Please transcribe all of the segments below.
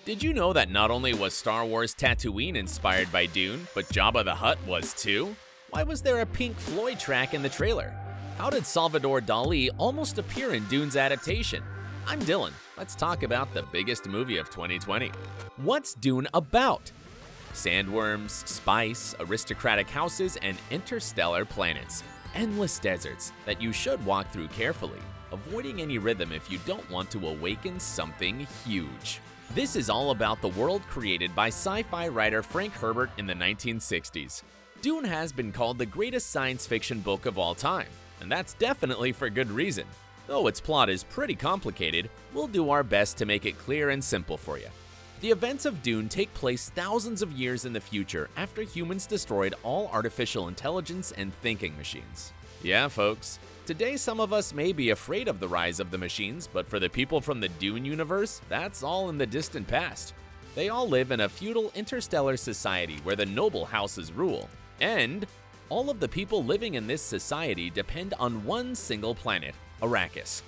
Did you know that not only was Star Wars Tatooine inspired by Dune, but Jabba the Hutt was too? Why was there a Pink Floyd track in the trailer? How did Salvador Dali almost appear in Dune's adaptation? I'm Dylan. Let's talk about the biggest movie of 2020. What's Dune about? Sandworms, spice, aristocratic houses, and interstellar planets. Endless deserts that you should walk through carefully, avoiding any rhythm if you don't want to awaken something huge. This is all about the world created by sci-fi writer Frank Herbert in the 1960s. Dune has been called the greatest science fiction book of all time, and that's definitely for good reason. Though its plot is pretty complicated, we'll do our best to make it clear and simple for you. The events of Dune take place thousands of years in the future after humans destroyed all artificial intelligence and thinking machines. Yeah, folks. Today, some of us may be afraid of the rise of the machines, but for the people from the Dune universe, that's all in the distant past. They all live in a feudal interstellar society where the noble houses rule, and all of the people living in this society depend on one single planet, Arrakis.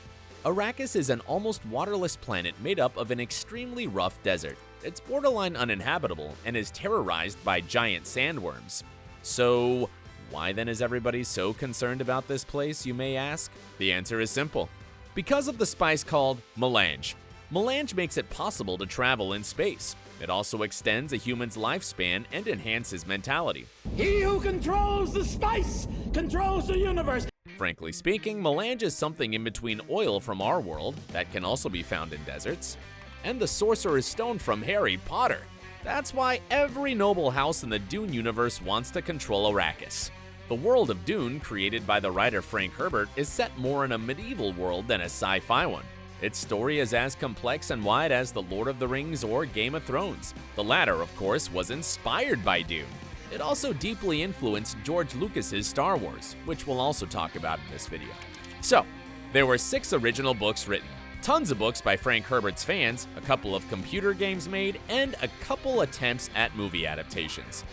Arrakis is an almost waterless planet made up of an extremely rough desert. It's borderline uninhabitable and is terrorized by giant sandworms. So, why then is everybody so concerned about this place, you may ask? The answer is simple. Because of the spice called melange. Melange makes it possible to travel in space. It also extends a human's lifespan and enhances mentality. He who controls the spice controls the universe. Frankly speaking, melange is something in between oil from our world that can also be found in deserts, and the Sorcerer's Stone from Harry Potter. That's why every noble house in the Dune universe wants to control Arrakis. The world of Dune, created by the writer Frank Herbert, is set more in a medieval world than a sci-fi one. Its story is as complex and wide as The Lord of the Rings or Game of Thrones. The latter, of course, was inspired by Dune. It also deeply influenced George Lucas's Star Wars, which we'll also talk about in this video. So, there were 6 original books written, tons of books by Frank Herbert's fans, a couple of computer games made, and a couple attempts at movie adaptations.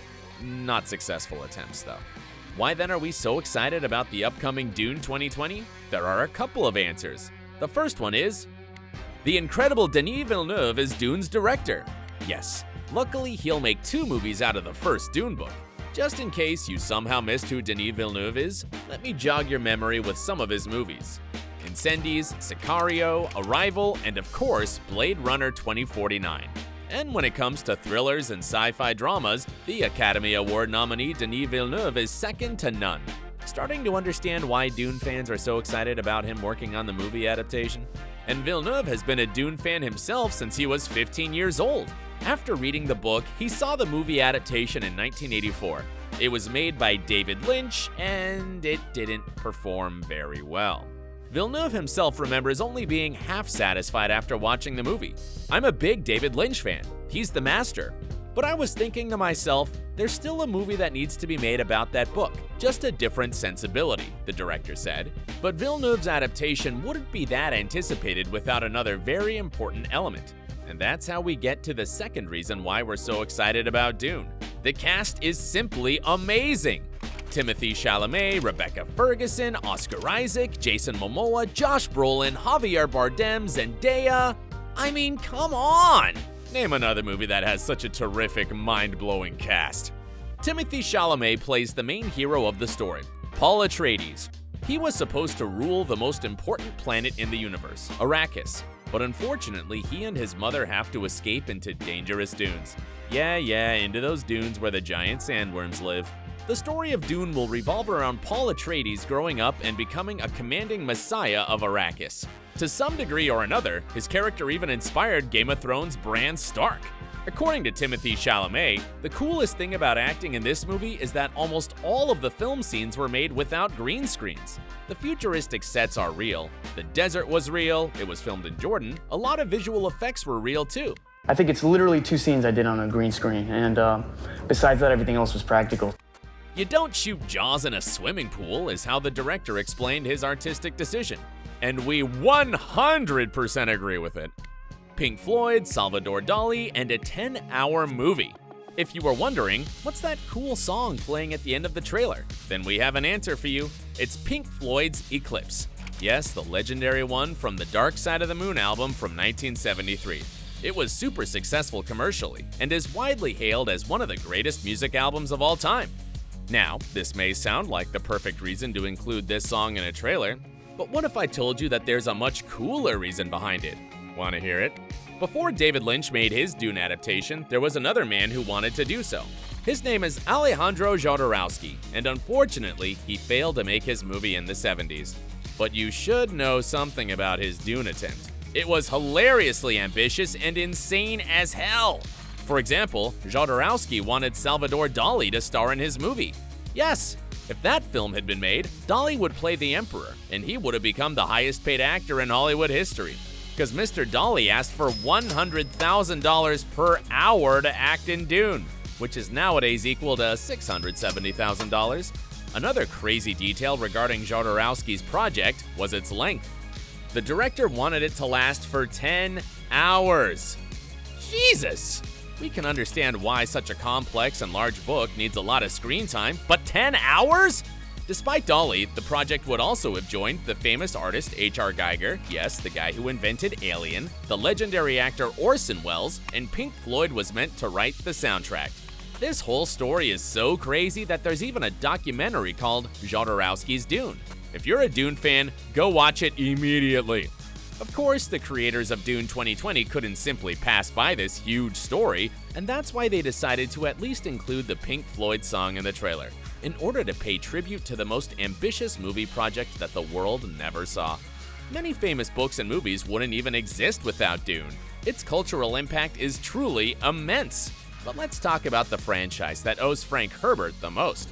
Not successful attempts, though. Why then are we so excited about the upcoming Dune 2020? There are a couple of answers. The first one is, the incredible Denis Villeneuve is Dune's director. Yes, luckily he'll make 2 movies out of the first Dune book. Just in case you somehow missed who Denis Villeneuve is, let me jog your memory with some of his movies. Incendies, Sicario, Arrival, and of course, Blade Runner 2049. And when it comes to thrillers and sci-fi dramas, the Academy Award nominee Denis Villeneuve is second to none. Starting to understand why Dune fans are so excited about him working on the movie adaptation? And Villeneuve has been a Dune fan himself since he was 15 years old. After reading the book, he saw the movie adaptation in 1984. It was made by David Lynch, and it didn't perform very well. Villeneuve himself remembers only being half satisfied after watching the movie. I'm a big David Lynch fan. He's the master. But I was thinking to myself, there's still a movie that needs to be made about that book. Just a different sensibility, the director said. But Villeneuve's adaptation wouldn't be that anticipated without another very important element. And that's how we get to the second reason why we're so excited about Dune. The cast is simply amazing. Timothée Chalamet, Rebecca Ferguson, Oscar Isaac, Jason Momoa, Josh Brolin, Javier Bardem, Zendaya. I mean, come on! Name another movie that has such a terrific, mind-blowing cast. Timothée Chalamet plays the main hero of the story, Paul Atreides. He was supposed to rule the most important planet in the universe, Arrakis. But unfortunately, he and his mother have to escape into dangerous dunes. Yeah, into those dunes where the giant sandworms live. The story of Dune will revolve around Paul Atreides growing up and becoming a commanding messiah of Arrakis. To some degree or another, his character even inspired Game of Thrones' Bran Stark. According to Timothée Chalamet, the coolest thing about acting in this movie is that almost all of the film scenes were made without green screens. The futuristic sets are real, the desert was real, it was filmed in Jordan, a lot of visual effects were real too. I think it's literally 2 scenes I did on a green screen, and besides that, everything else was practical. You don't shoot Jaws in a swimming pool is how the director explained his artistic decision. And we 100% agree with it. Pink Floyd, Salvador Dali, and a 10-hour movie. If you were wondering, what's that cool song playing at the end of the trailer? Then we have an answer for you. It's Pink Floyd's Eclipse. Yes, the legendary one from the Dark Side of the Moon album from 1973. It was super successful commercially and is widely hailed as one of the greatest music albums of all time. Now, this may sound like the perfect reason to include this song in a trailer, but what if I told you that there's a much cooler reason behind it? Want to hear it? Before David Lynch made his Dune adaptation, there was another man who wanted to do so. His name is Alejandro Jodorowsky, and unfortunately, he failed to make his movie in the 70s. But you should know something about his Dune attempt. It was hilariously ambitious and insane as hell. For example, Jodorowsky wanted Salvador Dali to star in his movie. Yes, if that film had been made, Dali would play the Emperor, and he would have become the highest paid actor in Hollywood history. Because Mr. Dali asked for $100,000 per hour to act in Dune, which is nowadays equal to $670,000. Another crazy detail regarding Jodorowsky's project was its length. The director wanted it to last for 10 hours. Jesus! We can understand why such a complex and large book needs a lot of screen time, but 10 hours? Despite Dali, the project would also have joined the famous artist H.R. Geiger, yes, the guy who invented Alien, the legendary actor Orson Welles, and Pink Floyd was meant to write the soundtrack. This whole story is so crazy that there's even a documentary called Jodorowsky's Dune. If you're a Dune fan, go watch it immediately. Of course, the creators of Dune 2020 couldn't simply pass by this huge story, and that's why they decided to at least include the Pink Floyd song in the trailer, in order to pay tribute to the most ambitious movie project that the world never saw. Many famous books and movies wouldn't even exist without Dune. Its cultural impact is truly immense. But let's talk about the franchise that owes Frank Herbert the most.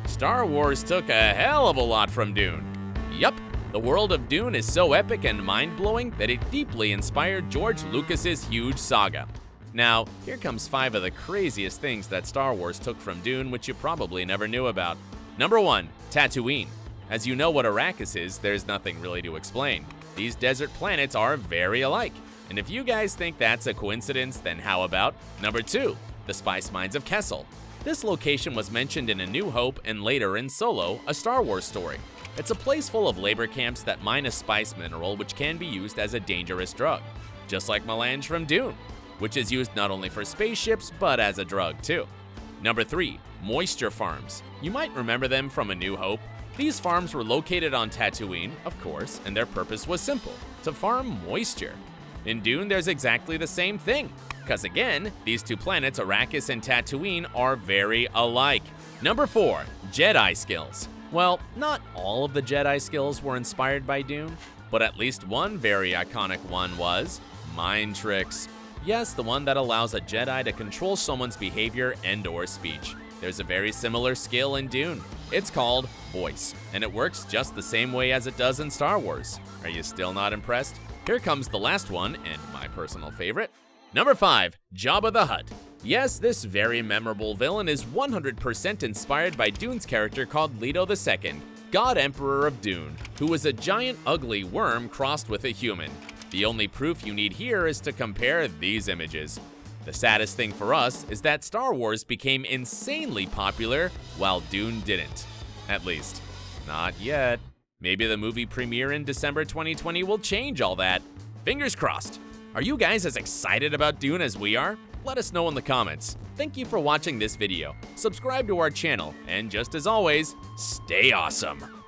Star Wars took a hell of a lot from Dune. Yup, the world of Dune is so epic and mind-blowing that it deeply inspired George Lucas's huge saga. Now, here comes 5 of the craziest things that Star Wars took from Dune which you probably never knew about. Number 1, Tatooine. As you know what Arrakis is, there's nothing really to explain. These desert planets are very alike. And if you guys think that's a coincidence, then how about number 2, the Spice Mines of Kessel. This location was mentioned in A New Hope and later in Solo, a Star Wars story. It's a place full of labor camps that mine a spice mineral which can be used as a dangerous drug, just like melange from Dune, which is used not only for spaceships, but as a drug too. Number 3, moisture farms. You might remember them from A New Hope. These farms were located on Tatooine, of course, and their purpose was simple, to farm moisture. In Dune, there's exactly the same thing, because again, these 2 planets, Arrakis and Tatooine, are very alike. Number 4, Jedi skills. Well, not all of the Jedi skills were inspired by Dune, but at least one very iconic one was mind tricks. Yes, the one that allows a Jedi to control someone's behavior and/or speech. There's a very similar skill in Dune. It's called voice, and it works just the same way as it does in Star Wars. Are you still not impressed? Here comes the last one, and my personal favorite. Number 5, Jabba the Hutt. Yes, this very memorable villain is 100% inspired by Dune's character called Leto II, God Emperor of Dune, who was a giant ugly worm crossed with a human. The only proof you need here is to compare these images. The saddest thing for us is that Star Wars became insanely popular while Dune didn't. At least, not yet. Maybe the movie premiere in December 2020 will change all that. Fingers crossed. Are you guys as excited about Dune as we are? Let us know in the comments. Thank you for watching this video. Subscribe to our channel, and just as always, stay awesome.